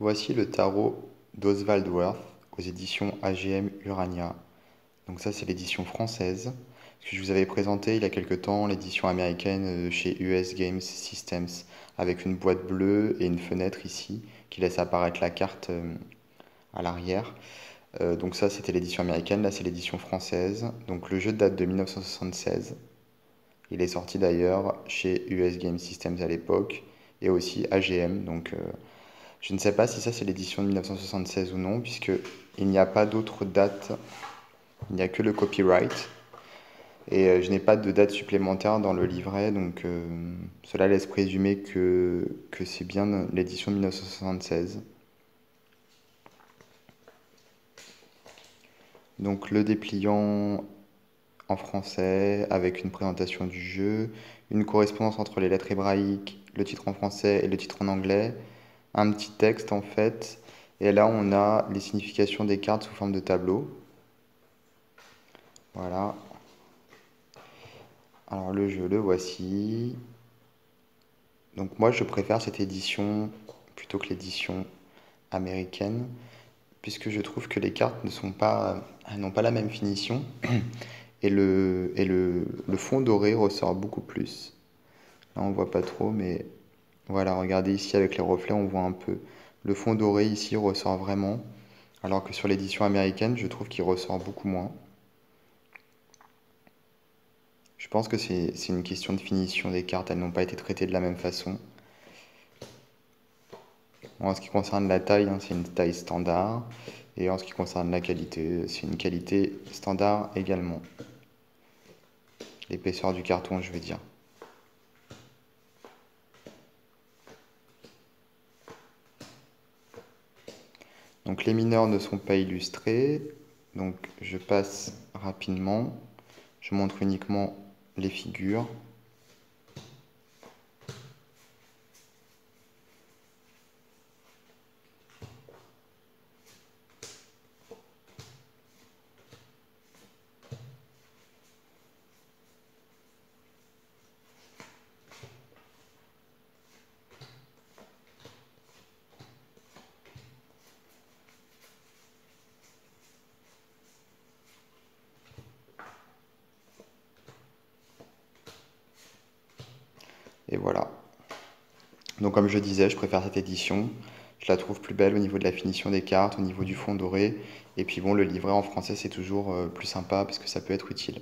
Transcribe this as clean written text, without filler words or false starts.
Voici le tarot d'Oswald Wirth aux éditions AGM Urania. Donc ça c'est l'édition française. Ce que je vous avais présenté il y a quelque temps, l'édition américaine chez US Games Systems, avec une boîte bleue et une fenêtre ici qui laisse apparaître la carte à l'arrière. Donc ça c'était l'édition américaine, là c'est l'édition française. Donc le jeu date de 1976. Il est sorti d'ailleurs chez US Game Systems à l'époque et aussi AGM. Donc je ne sais pas si ça c'est l'édition de 1976 ou non, puisque il n'y a pas d'autre date, il n'y a que le copyright. Et je n'ai pas de date supplémentaire dans le livret, donc cela laisse présumer que c'est bien l'édition de 1976. Donc le dépliant en français avec une présentation du jeu, une correspondance entre les lettres hébraïques, le titre en français et le titre en anglais, un petit texte en fait, et là on a les significations des cartes sous forme de tableau. Voilà. Alors le jeu, le voici. Donc moi je préfère cette édition plutôt que l'édition américaine, puisque je trouve que les cartes elles n'ont pas la même finition, et le fond doré ressort beaucoup plus. Là on voit pas trop, mais voilà, regardez ici avec les reflets, on voit un peu. Le fond doré ici ressort vraiment, alors que sur l'édition américaine, je trouve qu'il ressort beaucoup moins. Je pense que c'est une question de finition des cartes, elles n'ont pas été traitées de la même façon. En ce qui concerne la taille, hein, c'est une taille standard. Et en ce qui concerne la qualité, c'est une qualité standard également. L'épaisseur du carton, je veux dire. Donc les mineurs ne sont pas illustrés. Donc je passe rapidement. Je montre uniquement les figures. Et voilà. Donc comme je disais, je préfère cette édition. Je la trouve plus belle au niveau de la finition des cartes, au niveau du fond doré. Et puis bon, le livret en français, c'est toujours plus sympa parce que ça peut être utile.